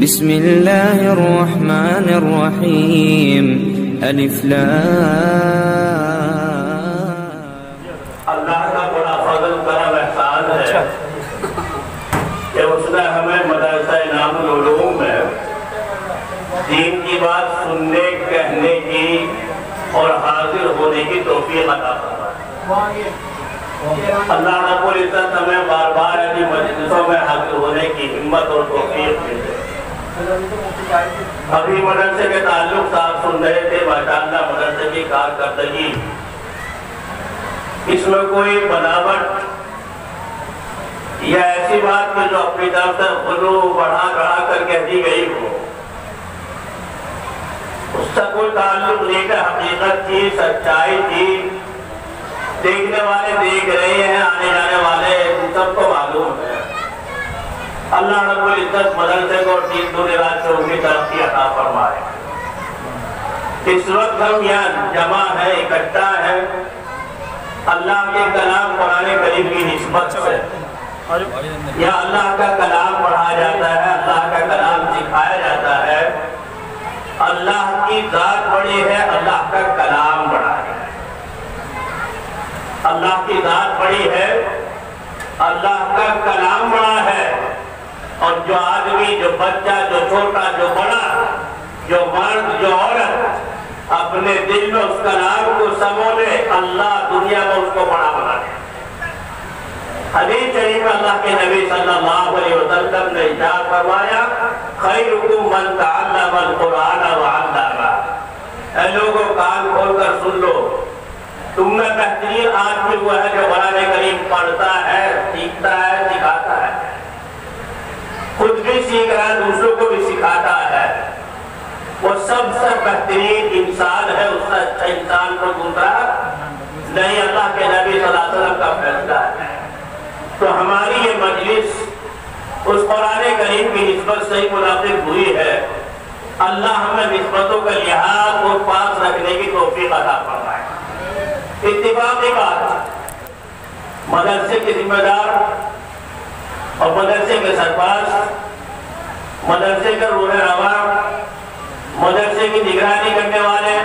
بسم الله الرحمن الرحيم الف لام اللہ کا بڑا فضل کرم احسان ہے کہ اس نے ہمیں مدرسہ انعام العلوم میں دین کی بات سننے کہنے کی اور حاضر ہونے کی توفیق عطا فرمائی۔ اللہ رب العزت ہمیں بار بار ایسی مجلسوں میں حاضر ہونے کی ہمت اور توفیق ملے۔ ابھی مدرسے کے تعلق صاحب سن رہے تھے، ماشاءاللہ مدرسے کی کارکردگی، اس میں کوئی بناوٹ یا ایسی بات کہ جو اپنی طرف سے غلو بڑھا کر کہہ دی گئی ہو، اس کا کوئی تعلق نہیں ہے۔ حقیقت کی، سچائی کی، دیکھنے والے دیکھ رہے ہیں، آنے جانے والے سب کو معلوم ہے۔ اللہ رب العزت مدرسے کو دین دنیا سے ان کی ترقی عطا فرمائے۔ اس وقت ہم یہاں جمع ہے، اکٹھا ہے، اللہ کے کلام قرآن کریم کی نسبت سے، یا اللہ کا کلام پڑھا جاتا ہے، اللہ کا کلام سکھایا جاتا ہے۔ اللہ کی ذات بڑی ہے، اللہ کا کلام بڑا ہے۔ اللہ کی ذات بڑی ہے، اللہ کا کلام بڑا ہے۔ اور جو آدمی، جو بچہ، جو چھوٹا، جو بڑا، جو مرد، جو عورت اپنے دل میں اس کلام کو سمو لے، اللہ دنیا میں اس کو بڑا بنا دے۔ حدیث شریف میں اللہ کے نبی صلی اللہ علیہ وسلم نے ارشاد فرمایا، خیرکم من تعلم القرآن وعلمہ۔ اے لوگوں کان کھول کر سن لو، تم میں بہترین آدمی وہ ہے جو قرآن کریم پڑھتا ہے، سیکھتا ہے، سکھاتا ہے، خود بھی سیکھ رہا ہے، دوسروں کو بھی سکھاتا ہے۔ وہ سب سے بہترین انسان ہے، اس سے اچھا انسان کو دوسرا نہیں۔ اللہ کے نبی صلی اللہ علیہ وسلم کا فیصلہ ہے۔ تو ہماری یہ مجلس اس قرآن کریم کی نسبت سے ہی منعقد ہوئی ہے۔ اللہ ہمیں نسبتوں کا لحاظ اور پاس رکھنے کی توفیق عطا فرمائے۔ اتفاقی بات، مدرسے کے ذمہ دار اور مدرسے کے سرپرست، مدرسے کے روح رواں، مدرسے کی نگرانی کرنے والے،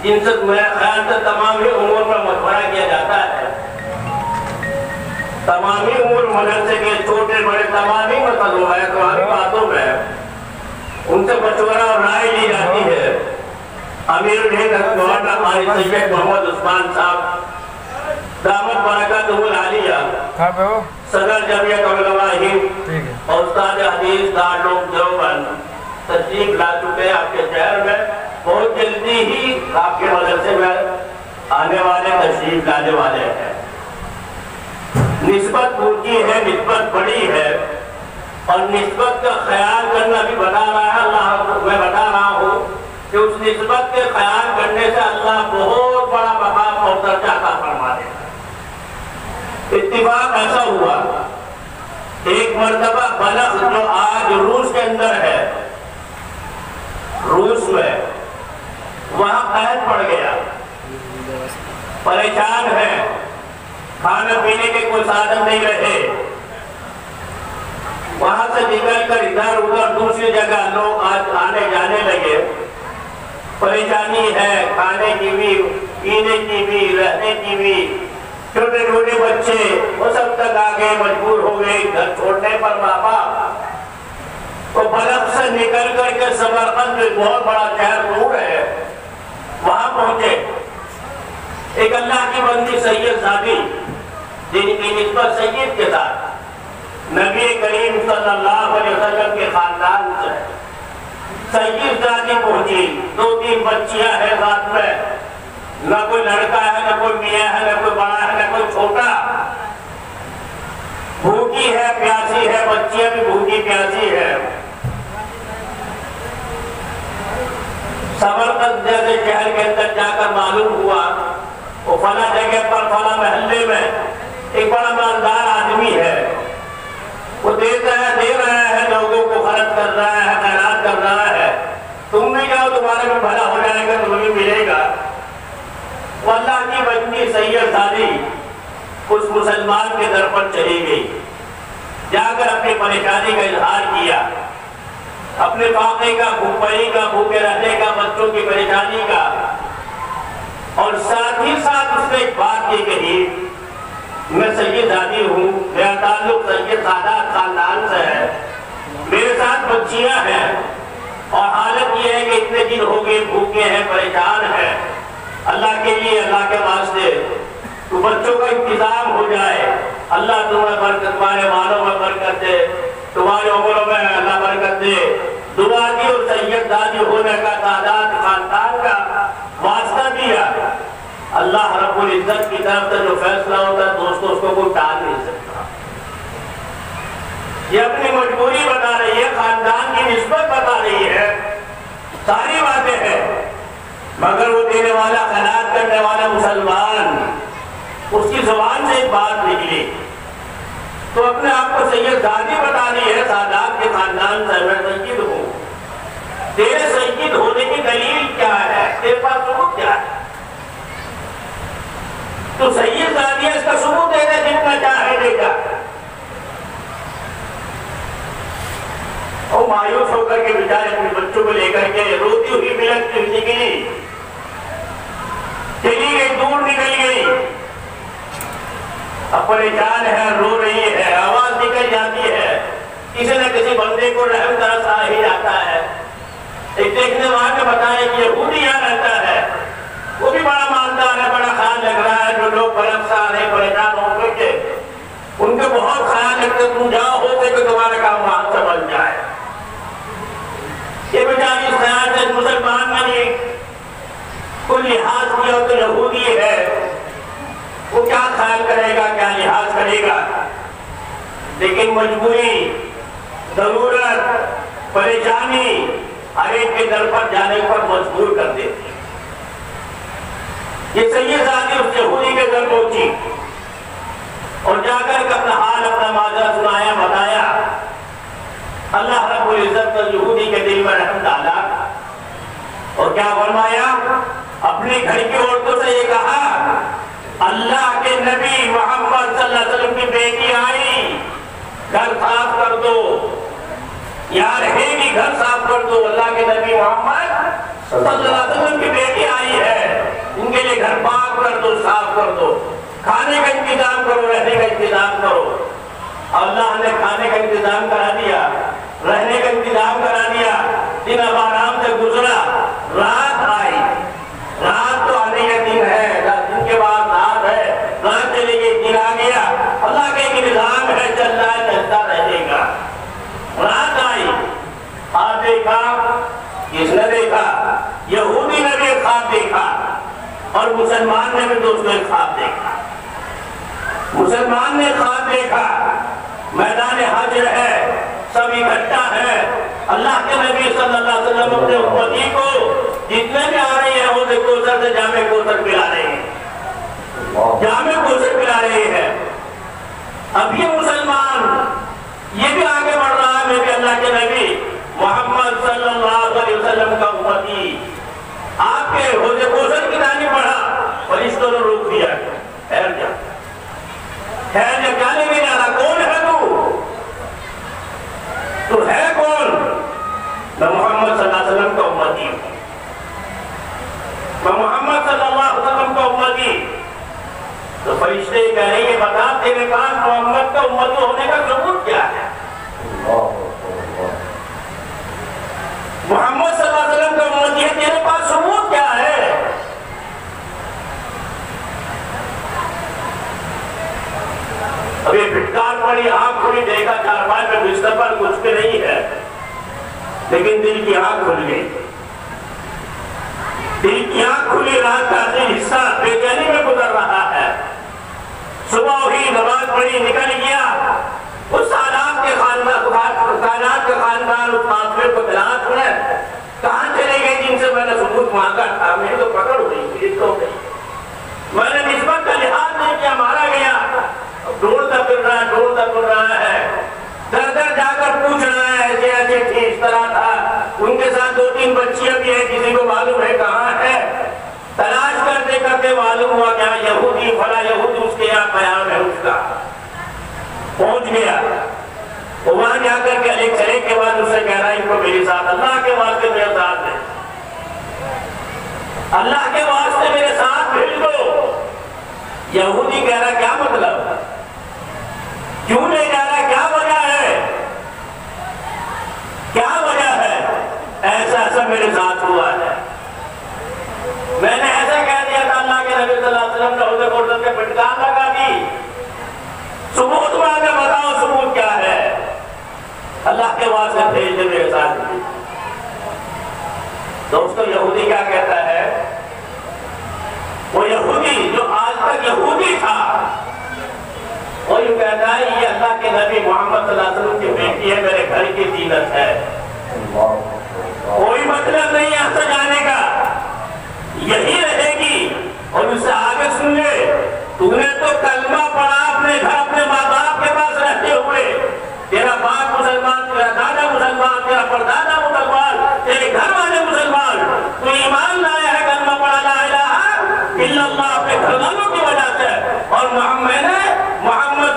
جن سے میرے خیال سے تمامی امور میں مشورہ کیا جاتا ہے، تمامی امور مدرسے کے چھوٹے بڑے تمامی مسئلوں میں، تمامی باتوں میں ان سے مشورہ اور رائے لی جاتی ہے۔ امیر الہند مولانا قاری سید محمد عثمان صاحب دامت برکاتہ العالیہ، صدر جمعیت علماء ہند اور استاد حدیث دارالعلوم دیوبند تشریف لا چکے ہیں آپ کے شہر میں۔ بہت جلدی ہی آپ کے مدرسے میں آنے والے، تشریف لانے والے ہیں۔ نسبت اونچی ہے، نسبت بڑی ہے، اور نسبت کا خیال کرنا بھی بتا رہا ہے اللہ۔ میں بتا رہا ہوں کہ اس نسبت کے خیال کرنے سے اللہ بہت بڑا مقام اور درجہ عطا فرما دے۔ اتفاق ایسا ہوا، ایک مرتبہ بلخ جو آج روس کے اندر ہے، روس میں وہاں قحط پڑ گیا، پریشان ہے، کھانا پینے کے کوئی سادھن نہیں رہے۔ وہاں سے نکل کر ادھر ادھر دوسری جگہ لوگ آج آنے جانے لگے۔ پریشانی ہے، کھانے کی بھی، پینے کی بھی، رہنے کی بھی۔ چھوٹے چھوٹے بچے وہ سب تک آگے مجبور ہو گئے گھر چھوڑنے پر ماں باپ۔ تو بلخ سے نکل کر کے سمرقند جو بہت بڑا شہر دور ہے، وہاں پہنچے۔ ایک اللہ کی بندی سید زادی، جن کی نسبت سید کے ساتھ نبی کریم صلی اللہ علیہ وسلم کے خاندان سے، سید زادی پہنچی۔ 2-3 بچیاں ہیں ساتھ میں، نہ کوئی لڑکا ہے، نہ کوئی میاں ہے، نہ کوئی بڑا ہے، نہ کوئی چھوٹا۔ بھوکی ہے، پیاسی ہے، بچیاں بھی بھوکی پیاسی ہے۔ سمرقند جیسے شہر کے اندر جا کر معلوم ہوا وہ فلاں جگہ پر فلاں محلے میں ایک بڑا مالدار آدمی ہے، وہ دے رہا ہے، لوگوں کو خرچ کر رہا ہے، خیرات کر رہا ہے۔ تم بھی جاؤ، تمہارے بھی بھلا ہو جائے گا، تمہیں بھی ملے گا۔ وہ اللہ کی بندی سید زادی اس مسلمان کے در پر چلی گئی، جا کر اپنی پریشانی کا اظہار کیا۔ اپنے فاقے کا، بھوکمری کا، بھوکے رہنے کا، بچوں کی پریشانی کا، اور ساتھ ہی ساتھ اس نے ایک بات یہ کہی، میں سید زادی ہوں، میرا تعلق سید سادات خاندان سے ہے، میرے ساتھ بچیاں ہیں، اور حالت یہ ہے کہ اتنے دن ہو گئے بھوکے ہیں، پریشان ہیں، اللہ کے لیے، اللہ کے واسطے تو بچوں کا انتظام ہو جائے، اللہ تمہیں برکت، تمہارے مالوں میں برکت دے، تمہارے عمروں میں اللہ برکت دے، دعا دی اور سید زادی ہونے کا سادات خاندان کا واسطہ دیا۔ اللہ رب العزت کی طرف سے جو فیصلہ ہوتا ہے دوستوں اس کو کوئی ٹال نہیں سکتا۔ یہ اپنی مجبوری بتا رہی ہے، خاندان کی نسبت بتا رہی ہے، ساری باتیں ہیں، مگر وہ دینے والا، خیرات کرنے والا مسلمان، اس کی زبان سے ایک بات نکلی تو اپنے آپ کو سید زادی بتا رہی ہے، سادات کے خاندان سے میں سید ہوں۔ تیرے سید ہونے کی دلیل کیا ہے؟ تیرے پاس ثبوت کیا ہے؟ تو سید زادی اس کا ثبوت دے دے، جتنا چاہے دے گا۔ اور مایوس ہو کر کے بیچارے اپنے بچوں کو لے کر کے روتی ہوئی بلکتی ہوئی نکلی، چلی گئی، دور نکل گئی، اب پریشان ہے، رو رہی ہے، آواز نکل جاتی ہے، کسی نہ کسی بندے کو رحم طرف آ ہی جاتا ہے۔ ایک دیکھنے والے نے بتایا کہ یہودی یہاں رہتا ہے، وہ بھی بڑا مالدار ہے، بڑا خیال لگ رہا ہے، جو لوگ برفسار ہیں، پریشان ہو کر کے ان کے بہت خیال لگتے، تم جاؤ ہوتے کہ تمہارا کام وہاں سے بن جائے۔ یہ بیچاری اس خیال سے مسلمان میں نے کوئی لحاظ کیا تو یہودی ہے، وہ کیا خیال کرے گا، کیا لحاظ کرے گا، لیکن مجبوری، ضرورت، پریشانی ہر ایک کے در پر جانے پر مجبور کر دیتی۔ یہ سید زادی اس یہودی کے در پہنچی اور جا کر کے اپنا حال، اپنا ماجرا سنایا، بتایا۔ اللہ رب العزت نے یہودی کے دل میں رحم ڈالا اور کیا فرمایا؟ اپنی گھر کی عورتوں سے یہ کہا، اللہ کے نبی محمد صلی اللہ علیہ وسلم کی بیٹی آئی، گھر صاف کر دو، یہاں رہے گی، گھر صاف کر دو۔ اللہ کے نبی محمد صلی اللہ علیہ وسلم کی بیٹی آئی ہے، ان کے لیے گھر پاک کر دو، صاف کر دو، کھانے کا انتظام کرو، رہنے کا انتظام کرو۔ اللہ نے کھانے کا انتظام کرا دیا، رہنے کا انتظام کرا دیا، دن اب آرام سے گزرا، رات آئی، رات تو آنے کا دن ہے، دن کے بعد رات ہے، رات چلے گئی، دن آ گیا، اللہ کا ایک نظام ہے، چل رہا ہے، چلتا رہے گا۔ رات آئی، خواب دیکھا، کس نے دیکھا؟ یہودی نے بھی ایک خواب دیکھا اور مسلمان نے بھی دوستوں ایک خواب دیکھا۔ مسلمان نے خواب دیکھا، میدان حشر ہے، سب اکٹھا ہے، اللہ کے نبی صلی اللہ علیہ وسلم اپنے امتی کو جتنے بھی آ رہے ہیں وہ کوثر سے جامع کوثر پلا رہے ہیں، جامع کوثر پلا رہے ہیں۔ اب یہ مسلمان یہ بھی آگے بڑھ رہا ہے، میں بھی اللہ کے نبی محمد صلی اللہ علیہ وسلم کا امتی، آپ کے حوض کوثر کی جانب بڑھا، فرشتوں نے روک دیا، ٹھہر جا، ٹھہر جا، کیا نہیں جا رہا، کون ہے تو ہے کون؟ میں محمد صلی اللہ علیہ وسلم کا امتی ہوں، میں محمد صلی اللہ علیہ وسلم کا امتی۔ تو فرشتے کہہ رہے ہیں، بتا تیرے پاس محمد کا امتی ہونے کا ثبوت کیا ہے؟ محمد صلی اللہ علیہ وسلم کا امتی ہے، تیرے پاس ثبوت کیا ہے؟ اب یہ پھٹکار پڑی، آنکھ کھلی، دیکھا چارپائی میں بستر پر کچھ بھی نہیں ہے، لیکن دل کی آنکھ کھل گئی، دل کی آنکھ کھلی، رات کا آخری حصہ بے چینی میں گزر رہا ہے۔ صبح ہوئی، نماز پڑھی، نکل گیا، اس سادات کے خاندان اس قافلے کو تلاش میں کہاں چلے گئے جن سے میں نے ثبوت مانگا تھا؟ میری تو پکڑ ہو گئی، گرفت ہو گئی، میں نے نسبت کا لحاظ نہیں کیا، مارا گیا۔ ڈھونڈتا پھر رہا ہے، در در جا کر پوچھ رہا ہے، ایسے ایسے تھی، اس طرح تھا، ان کے ساتھ 2-3 بچیاں بھی ہیں، کسی کو معلوم ہے کہاں ہے؟ تلاش کرتے کرتے معلوم ہوا کہ یہودی فلاں یہودی اس کے یہاں قیام ہے، اس کا پہنچ گیا، وہ وہاں جا کر کے ایک چلے کے بعد اسے کہہ رہا ہے ان کو میرے ساتھ اللہ کے واسطے میرے ساتھ ہے، اللہ کے واسطے میرے ساتھ بھیج دو۔ یہودی کہہ رہا کیا مطلب، کیوں لے جا رہا، کیا وجہ ہے، کیا وجہ ہے، ایسا ایسا میرے ساتھ ہوا ہے، میں نے ایسا کہہ دیا تھا، اللہ کے نبی صلی اللہ علیہ وسلم نے حضرت قرطب کے پٹکان لگا دی، ثبوت مانگے بتاؤ ثبوت کیا ہے، اللہ کے واسطے بھیج دے میرے ساتھ۔ دوستو یہودی کیا کہتا ہے، وہ یہودی جو آج تک یہودی تھا وہ یوں کہتا ہے یہ اللہ کے نبی محمد صلی اللہ علیہ وسلم کی بیٹی ہے، میرے گھر کی زینت ہے، کوئی مطلب نہیں یہاں سے جانے کا، یہی رہے گی۔ اور اس سے آگے سن لے، تو نے تو کلمہ پڑھا اپنے گھر اپنے ماں باپ کے پاس رہتے ہوئے، تیرا باپ مسلمان، تیرا دادا مسلمان، تیرا پردادا مسلمان، تیرے گھر والے مسلمان، تو ایمان لایا ہے کلمہ پڑھا لا الہ الا اللہ اپنے گھر والوں کی وجہ سے، اور محمد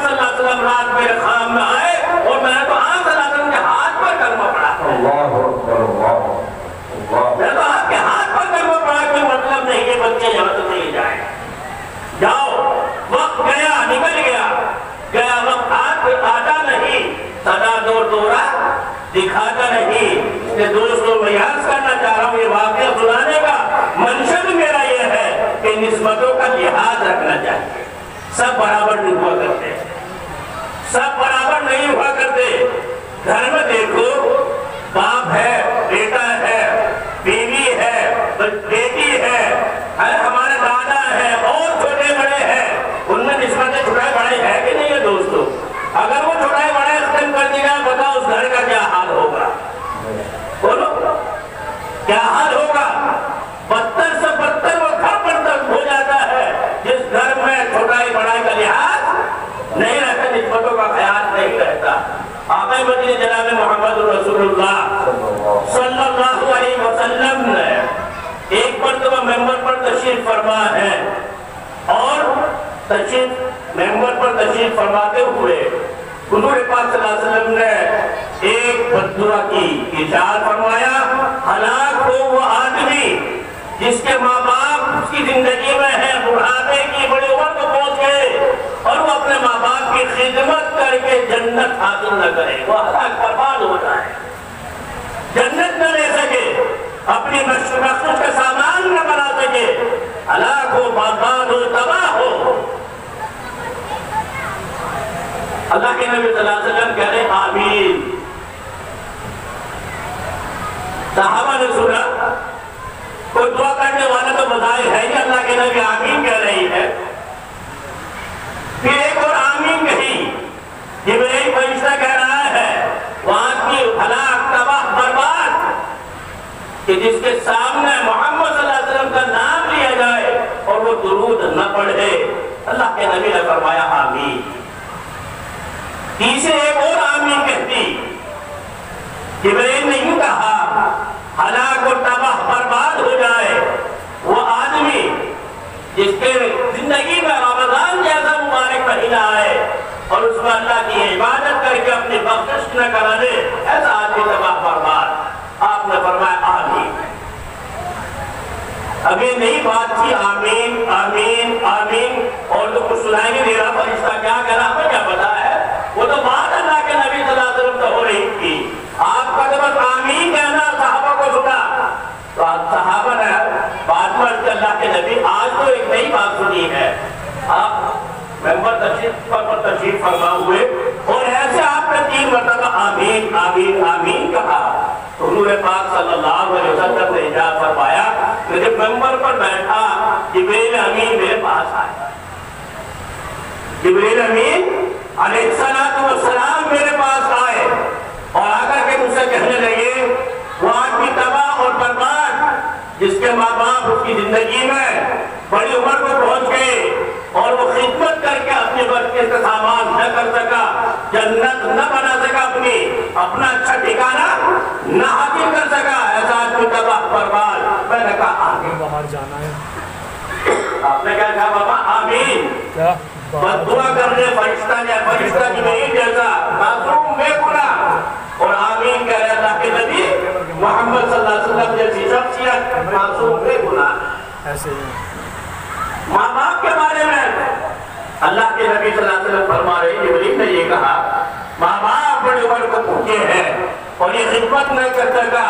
صلی اللہ علیہ وسلم رات میرے خام میں آئے اور میں نے تو آن صلی اللہ علیہ وسلم کے ہاتھ پر کلمہ پڑھا، میں تو آپ کے ہاتھ پر کلمہ پڑھا، کوئی مطلب نہیں ہے بچے یہاں تو نہیں جائیں، جاؤ، وقت گیا نکل گیا، گیا وقت آتا نہیں، صدا دور دورہ دکھاتا نہیں۔ اس نے دوستوں میں یاد کرنا چاہ رہا ہوں، یہ واقعہ سنانے کا منشد میرا یہ ہے کہ نسبتوں کا لحاظ رکھنا چاہیے، سب برابر نہیں ہوا کرتے، سب برابر نہیں ہوا کرتے۔ گھر میں دیکھو، باپ ہے، بیٹا ہے، بیوی ہے، بیٹی ہے، ہمارے دادا ہے اور چھوٹے بڑے ہیں، ان میں نسبتیں چھوٹے بڑے ہیں کہ نہیں ہے دوستو؟ اگر وہ چھوٹے بڑے ختم کر دے گا، بتاؤ اس گھر کا کیا حال ہوگا، بولو کیا حال ہوگا؟ بدتر سے بدتر وہ گھر پر ہو جاتا ہے جس گھر میں چھوٹائی بڑائی کا لحاظ نہیں رہتا، نسبتوں کا خیال نہیں رہتا۔ آقا مدینہ جناب محمد رسول اللہ صلی اللہ علیہ وسلم نے ایک مرتبہ ممبر پر تشریف فرما ہے، اور ممبر پر تشریف فرماتے ہوئے حضور پاک صلی اللہ علیہ وسلم نے ایک بددعا کی ارشاد فرمایا، ہلاک ہو وہ آدمی جس کے ماں باپ اس کی زندگی میں ہیں، بڑھاپے کی بڑی عمر کو پہنچ گئے اور وہ اپنے ماں باپ کی خدمت کر کے جنت حاصل نہ کرے، وہ ہلاک برباد ہو جائے، جنت نہ لے سکے، اپنی مخصوص کا سامان نہ بنا سکے، ہلاک ہو، برباد ہو، تباہ ہو۔ اللہ کے نبی صلی اللہ علیہ وسلم کہہ رہے آمین۔ صحابہ نے سنا، کوئی دعا کرنے والا تو بظاہر ہے کہ اللہ کے نبی آمین کہہ رہی ہے، پھر ایک اور آمین کہی، جبرائیل فرشتہ کہہ رہا ہے وہاں کی ہلاک تباہ برباد کہ جس کے سامنے محمد صلی اللہ علیہ وسلم کا نام لیا جائے اور وہ درود نہ پڑھے، اللہ کے نبی نے فرمایا آمین۔ تیسرے ایک اور آمین کہتی، جبرائیل نے یوں کہا ہلاک اور تباہ برباد ہو جائے وہ آدمی جس کے زندگی میں رمضان جیسا مبارک مہینہ آئے اور اس میں اللہ کی عبادت کر کے اپنی بخشش نہ کرا دے، ایسا آدمی تباہ برباد۔ آپ نے فرمایا آمین۔ ابھی نئی بات تھی آمین آمین آمین، اور تو کچھ سنائی نہیں دے رہا، فرشتہ کیا کہہ رہا ہمیں کیا پتا ہے، وہ تو بات اللہ کے نبی صلی اللہ علیہ وسلم سے ہو رہی تھی۔ آپ کا جب آمین کہنا صحابہ کو سنا تو صحابہ نے بات میں اللہ کے نبی آج تو ایک نئی بات سنی ہے، آپ ممبر تشریف فرما ہوئے اور ایسے آپ نے 3 مرتبہ آمین آمین آمین کہا، تو حضور پاک صلی اللہ علیہ وسلم نے ارشاد فرمایا کہ جب ممبر پر بیٹھا جبرائیل امین میرے پاس آئے، جبرائیل امین علیہ السلام میرے پاس آئے اور آ کر کے مجھ سے کہنے لگے وہ آدمی تباہ اور برباد جس کے ماں باپ اس کی زندگی میں بڑی عمر کو پہنچ گئے اور وہ خدمت کر کے اپنی بچے کا سامان نہ کر سکا، جنت نہ بنا سکا، اپنا اچھا ٹھکانہ نہ حاصل کر سکا، ایسا آدمی تباہ برباد۔ میں نے کہا آمین، باہر جانا ہے، آپ نے کیا کہا بابا آمین؟ دعا کرنے فرشتہ یا فرشتہ کی نہیں جیسا معصوم بے گناہ اور آمین کہہ رہے اللہ کے نبی محمد صلی اللہ علیہ وسلم جیسی شخصیت معصوم بے گناہ. ماں باپ کے بارے میں اللہ کے نبی صلی اللہ علیہ وسلم فرما رہے ہیں، جبریل نے یہ کہا ماں باپ بڑے بڑے کو پوچھے ہیں اور یہ خدمت نہ کر سکا،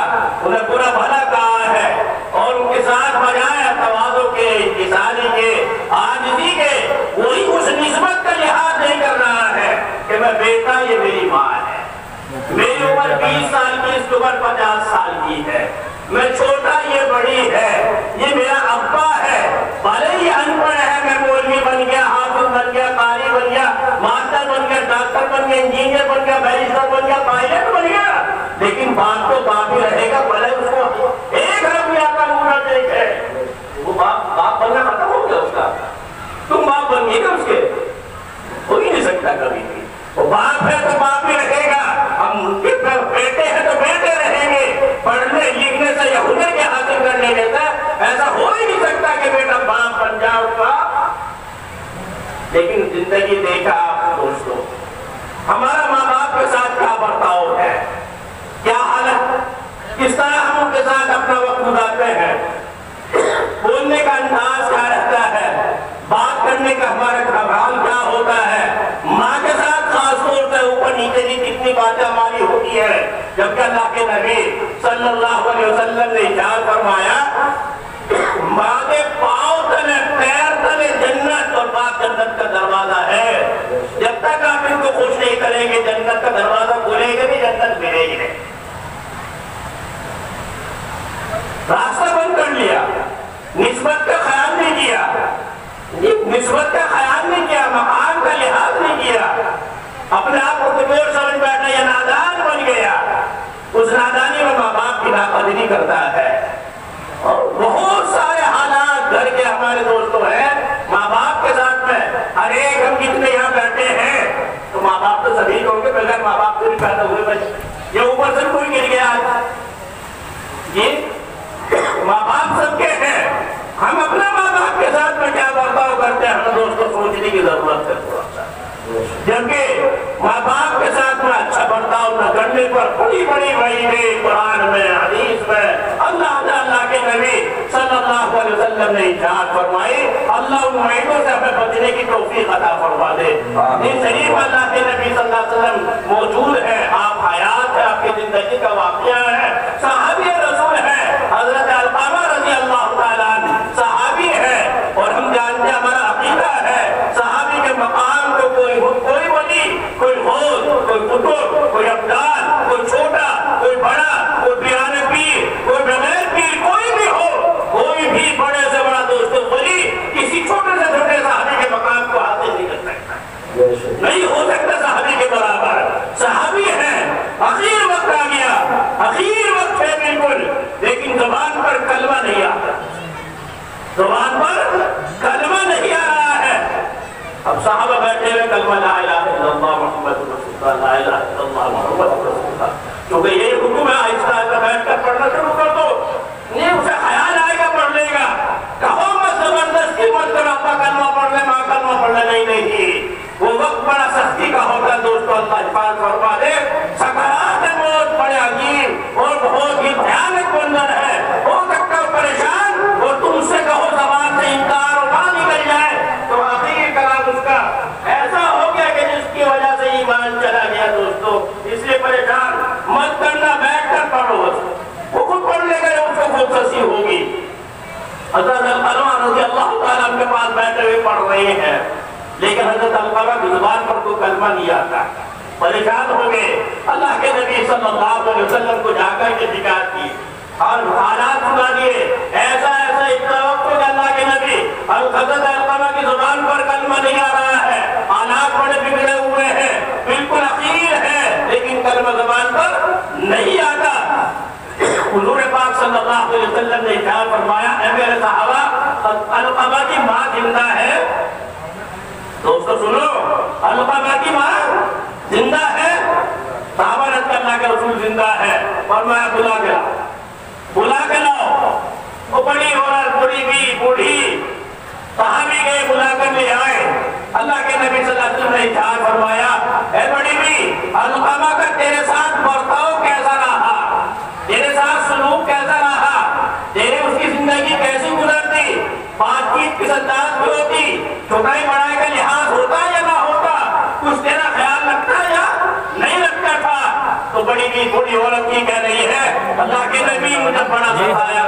انہیں برا بھلا کہا ہے اور ان کے ساتھ بجائے تواضع کے، انکساری کے، عاجزی کے، وہی اس نسبت کا لحاظ نہیں کر رہا ہے کہ میں بیٹا یہ میری ماں ہے، میری عمر 20 سال کی، اس کی عمر 50 سال کی ہے، میں چھوٹا یہ بڑی ہے، یہ میرا ابا ہے، بھلے ہی ان پڑھ ہے، میں مولوی بن گیا، حافظ بن گیا، قاری بن گیا، ماسٹر بن گیا، ڈاکٹر بن گیا، انجینئر بن گیا، بیرسٹر بن گیا، پائلٹ بن گیا، لیکن باپ تو باپ ہی رہے گا، بھلے اس کو ایک روپیہ کا منہ نہ دیکھے، وہ باپ بننا ختم ہو گیا اس کا. تم باپ بن گئے گا اس کے، ہو ہی نہیں سکتا کبھی بھی. وہ باپ ہے تو باپ ہی رہے گا، ہم ان کے بیٹے ہیں تو بیٹے رہیں گے. پڑھنے لکھنے سے یا ہنر کے حاصل کرنے دیتا ایسا ہو ہی نہیں سکتا کہ بیٹا باپ بن جائے اس کا. لیکن زندگی دیکھا آپ دوستوں، ہمارا ماں باپ کے ساتھ کیا برتاؤ ہے، کیا حالت، کس طرح ہم ان کے ساتھ اپنا وقت گزارتے ہیں، بولنے کا انداز کیا رہتا ہے، بات کرنے کا ہمارا حال کیا ہوتا ہے. ماں کے ساتھ خاص طور سے اوپر نیچے کی کتنی باتیں ہماری ہوتی ہے، جبکہ اللہ کے نبی صلی اللہ علیہ وسلم نے ارشاد فرمایا ماں کے پاؤں تلے، پیر تلے جنت اور باپ جنت کا دروازہ ہے. جب تک آپ ان کو خوش نہیں کریں گے جنت کا دروازہ کھلے گا نہیں، جنت ملے گی نہیں. راستہ بند کر لیا، نسبت کا خیال نہیں کیا، نسبت کا خیال نہیں کیا، مقام کا لحاظ نہیں کیا، اپنے آپ کو کمزور سمجھ بیٹھا یا نادان بن گیا. اس نادانی میں ماں باپ کی ناقدری کرتا ہے. اور بہت سارے حالات گھر کے ہمارے دوستوں ہیں ماں باپ کے ساتھ میں. ہر ایک ہم کتنے یہاں بیٹھے ہیں تو ماں باپ تو سبھی ہوں گے، بغیر ماں باپ سے بھی پیدا ہوئے بچے. یہ اوپر سے کوئی گر گیا، یہ ماں باپ سب کے ہیں. ہم اپنا ماں باپ کے ساتھ میں کیا برتاؤ کرتے ہیں ہمیں دوستوں سوچنے کی ضرورت ہے تھوڑا سا. جبکہ ماں باپ کے ساتھ میں اچھا برتاؤ نہ کرنے پر بڑی بڑی وعیدیں قرآن میں، حدیث میں اللہ کے نبی صلی اللہ علیہ وسلم نے ارشاد فرمائی. اللہ ان وعیدوں سے ہمیں بچنے کی توفیق عطا فرما دے. یہ شریف اللہ کے نبی صلی اللہ علیہ وسلم موجود ہے، آپ حیات ہے، آپ کی زندگی کا واقعہ ہے، صحابی رسول ہے، حضرت علقمہ رضی اللہ تعالیٰ عنہ صحابی ہے. اور ہم جانتے ہیں ہمارا عقیدہ ہے صحابی کے مقام کو کوئی ولی، کوئی غوث، کوئی قطب، کوئی ابدال، کوئی چھوٹا، کوئی بڑا، کوئی پیران پیر، کوئی بغیر پیر، کوئی بھی ہو، کوئی بھی بڑے سے بڑا دوست ولی کسی چھوٹے سے چھوٹے صحابی کے مقام کو حاصل نہیں کر سکتا، نہیں ہو سکتا صحابی کے برابر. صحابی ہے، اخیر وقت آ گیا، اخیر وقت ہے بالکل، لیکن زبان پر کلمہ نہیں آتا، زبان پر کلمہ نہیں آ رہا ہے. اب صحابہ بیٹھے ہوئے کلمہ لا الہ الا اللہ محمد رسول اللہ، لا الہ الا اللہ محمد رسول اللہ. کیونکہ یہ حکم ہے آہستہ آہستہ بیٹھ کر پڑھنا شروع کر دو. نہیں اسے خیال آئے گا پڑھ لے گا، کہو مت زبردستی مت کرو ابا کلمہ پڑھ لے، ماں کلمہ پڑھ لے. نہیں، وہ وقت بڑا سختی کا ہوتا ہے دوستو. اللہ حفاظت فرما دے. سکرات موت بڑے عجیب اور بہت ہی بھیانک منظر ہے. ہو سکتا ہے پریشان اور تم سے کہو زبان سے انکار اور نہ نکل جائے تو آخری کلام اس کا ایسا ہو گیا کہ جس کی وجہ سے ایمان چلا گیا. دوستو اس لیے پریشان مت کرنا، بیٹھ کر پڑھو، وہ خود پڑھ لے گا، اس کو خود تسی ہوگی. حضرت علقمہ رضی اللہ تعالیٰ کے پاس بیٹھے ہوئے پڑھ رہے ہیں، لیکن حضرت علقمہ کی زبان پر کوئی کلمہ نہیں آتا. پریشان ہو گئے، اللہ کے نبی صلی اللہ علیہ وسلم کو جا کر کے شکایت کی اور حالات سنا دیے. ایسا اتنا وقت ہو کہ اللہ کے نبی حضرت علقمہ کی زبان پر کلمہ نہیں آ رہا ہے، حالات بڑے بگڑے ہوئے ہیں، بالکل اخیر ہے، لیکن کلمہ زبان پر نہیں آتا. حضور پاک صلی اللہ علیہ وسلم نے ارشاد فرمایا اے میرے صحابہ، علقمہ کی ماں زندہ ہے. دوستو سنو، علقمہ کی ماں زندہ ہے. صحابہ نے کہا اللہ کے رسول زندہ ہے. فرمایا بلا کے لاؤ. وہ بڑی عورت، بڑی بھی بوڑھی صحابی گئے، بلا کر لے آئے. اللہ کے بات چیت کس انداز میں ہوتی، چھوٹائی بڑائی کا لحاظ ہوتا یا نہ ہوتا، کچھ تیرا خیال رکھتا یا نہیں رکھتا تھا؟ تو بڑی بھی بوڑھی عورت کی کہہ رہی ہے اللہ کے نبی مجھے بڑا ستایا،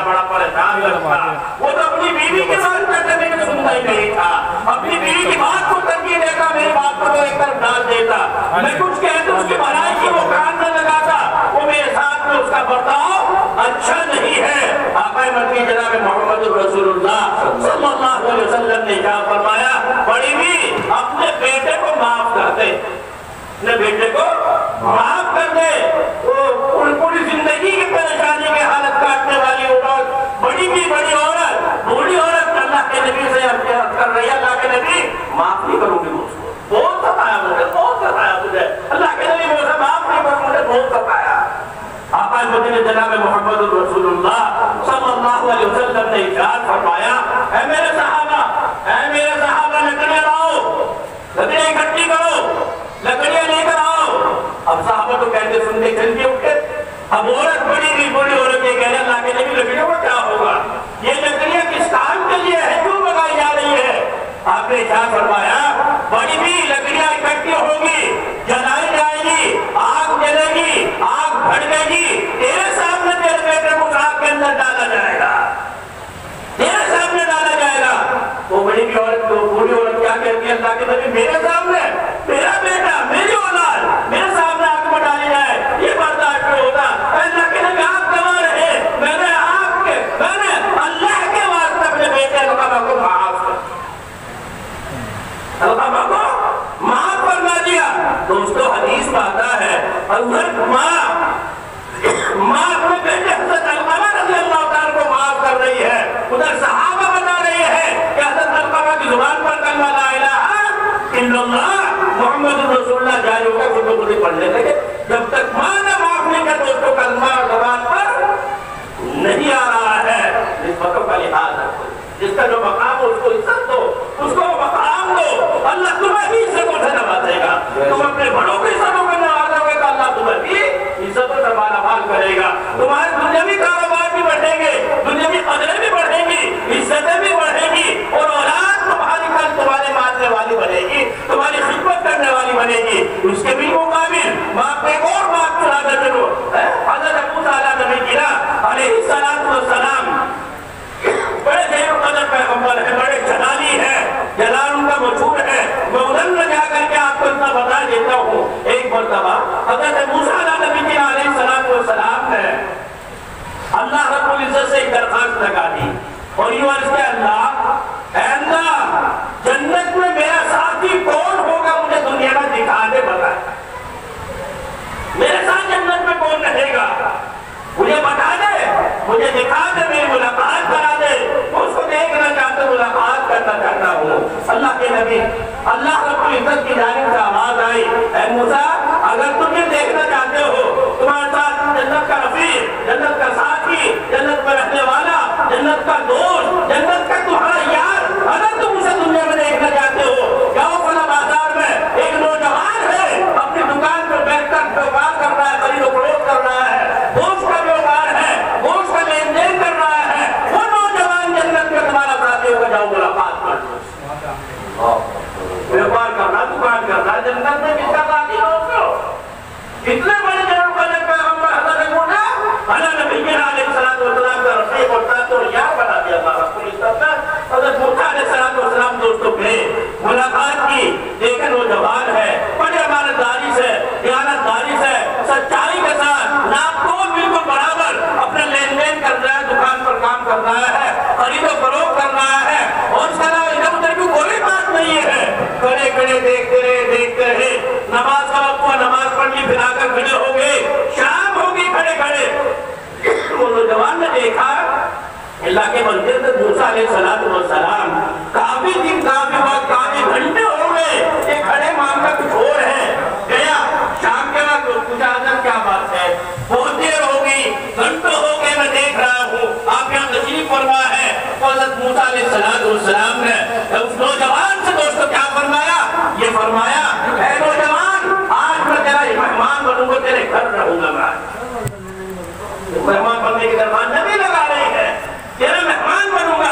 بڑا پریشان رکھا۔ وہ تو اپنی بیوی کے بات کرتے میں سنتا ہی نہیں تھا، اپنی بیوی کی بات کو ترجیح دیتا، میری بات کو تو ایک طرف ڈال دیتا، میں کچھ کہتا اس کی بھلائی کی وہ کان نہ لگاتا، وہ میرے ساتھ میں اس کا برتاؤ اچھا نہیں ہے۔ آقا مدنی جناب محمد رسول اللہ صلی اللہ علیہ وسلم نے کیا فرمایا، بڑی بھی اپنے بیٹے کو معاف کر دے، اپنے بیٹے کو معاف کر دے۔ وہ پوری زندگی کی پریشانی کی حالت کاٹنے والی عورت، بڑی بھی بڑی عورت، بوڑھی عورت اللہ کے نبی سے عرض کر رہی ہے اللہ کے نبی معاف نہیں کروں گی مجھ کو، بہت ستایا مجھے، بہت ستایا مجھے، اللہ کے نبی مجھے معاف نہیں کروں مجھے بہت ستایا۔ آقا مدنی جناب محمد رسول اللہ صلی اللہ علیہ وسلم نے ارشاد فرمایا، اے میرے صحابہ لکڑیاں لاؤ، لکڑیاں اکٹھی کرو، لکڑیاں لے کر آؤ۔ اب صحابہ تو کہتے سنتے چلتے اٹھے، اب عورت بڑی عورت یہ کہہ رہے اللہ کے نبی لکڑیوں کو کیا ہوگا، یہ لکڑیاں کس کام کے لیے ہے، کیوں لگائی جا رہی ہے؟ آپ نے کیا فرمایا، بڑی بھی لکڑیاں اکٹھی ہوگی، جلائی جائے گی، آگ جلے گی، آگ بھڑکے گی، تیرے سامنے تیرے بیٹے کو آگ کے اندر ڈالا جائے گا، تیرے سامنے ڈالا جائے گا۔ وہ بڑی بھی عورت کو بوڑھی عورت کیا کہتی ہے اللہ کے نبی میرے سامنے میرا بیٹا میری اولاد میرے سامنے آگ میں ڈالی جائے، یہ برداشت نہیں ہوتا۔ اللہ کے نبی آپ گواہ رہے، میں نے اللہ کے واسطے اپنے بیٹے القمہ کو معاف کر القمہ کو معاف فرما دیا۔ دوستو حدیث میں آتا ہے ادھر ماں اپنے بیٹے حضرت القمہ رضی اللہ تعالیٰ کو معاف کر رہی ہے، ادھر صحابہ بتا رہے ہیں کہ حضرت القمہ کی زبان پر کلمہ لا الہ الا اللہ محمد رسول اللہ جاری ہوگا، خود کو خود پڑھنے لگے۔ جب تک ماں نے معاف نہیں کیا دوستو کلمہ زبان پر نہیں آ رہا ہے۔ نسبتوں کا لحاظ رکھو، جس کا جو مقام ہو اس کو عزت دو، اس کو مقام دو، اللہ تمہیں بھی عزتوں سے نوازے گا۔ تم اپنے بڑوں کی عزتوں کو نوازو گے تو اللہ تمہیں بھی عزتوں سے مالامال کرے گا، تمہارے دنیاوی کاروبار بھی بڑھیں گے، دنیاوی قدریں بھی بڑھیں گی، عزتیں بھی بڑھیں گی، اور اولاد تمہاری کل تمہارے ماننے والی بنے گی، تمہاری خدمت کرنے والی بنے گی۔ اس کے بھی مقابل باپ ایک اور بات سنا دے چلو، حضرت موسیٰ علیہ السلام بڑے خیر قدر پیغمبر ہے، بڑے جلالی ہے، جلال ان کا مشہور ہے۔ میں ادھر میں جا کر کے آپ کو اتنا بتا دیتا ہوں، ایک مرتبہ حضرت موسیٰ علیہ السلام نے اللہ رب العزت سے ایک درخواست لگا دی اور یہ عرض کیا، اے اللہ جنت میں میرا ساتھی کون ہوگا مجھے دنیا میں دکھا دے، بتا میرے ساتھ جنت میں کون رہے گا مجھے بتا دے، مجھے دکھا دے، میری ملاقات کرا دے، میں اس کو دیکھنا چاہتا ہوں، ملاقات کرنا چاہتا ہوں۔ اللہ کے نبی اللہ رب العزت کی جانب سے آواز آئی، اے موسیٰ اگر تم یہ دیکھنا چاہتے ہو تمہارے ساتھ جنت کا رفیق، جنت کا ساتھی، جنت میں رہنے والا، جنت کا دوست، جنت کا تمہارا یار، اگر تم اسے دنیا میں دیکھنا چاہتے ہو، جاؤ فلاں بازار میں ایک نوجوان ہے اپنی دکان پر بیٹھ کر بیوپار کر رہا ہے، خرید و فروخت کر رہا ہے، گوشت کا بیوپار ہے، گوشت کا لین دین کر رہا ہے، وہ نوجوان جنت میں تمہارا ساتھی ہوگا، جاؤ ملاقات کر لو۔ بیوپار کرنا، دکان کرنا، جنت میں کس کا ساتھی ہو؟ اتنے بڑے جناب بنے پیغمبر حضرت موسیٰ علیہ السلام کا رفیق اور ساتھ اور یار بنا دیا اللہ رب العزت نے۔ حضرت موسیٰ علیہ السلام دوستوں گئے، ملاقات کی، دیکھیں نوجوان ہے، بڑے امانتداری سے، دیانتداری سے، سچائی کے ساتھ، ناپتول بالکل برابر اپنے لین دین کر رہا ہے، دکان پر کام کر رہا ہے، خرید و فروخت کر رہا ہے، اور اس کے علاوہ ادھر ادھر کی کوئی بات نہیں ہے۔ کھڑے کھڑے دیکھتے رہے، نماز کا وقت ہوا، نماز پڑھ لی، پھر آ کر کھڑے ہو گئے، شام ہوگی، کھڑے وہ نوجوان نے دیکھا اللہ کے منزل سے موسیٰ علیہ السلام کافی دن، کافی وقت، کافی گھنٹے ہو گئے، یہ کھڑے معاملہ کچھ اور ہے۔ گیا شام کے وقت پوچھا حضرت کیا بات ہے؟ بہت دیر ہوگی، گھنٹوں ہو گئے، میں دیکھ رہا ہوں آپ یہاں تشریف فرما ہے۔ حضرت موسیٰ علیہ السلام نے اس نوجوان سے دوستو کیا فرمایا؟ یہ فرمایا، اے نوجوان آج میں تیرا مہمان بنوں گا، تیرے گھر رہوں گا، میں مہمان بننے کی درخواست نہیں لگا رہی ہے، تیرا مہمان بنوں گا،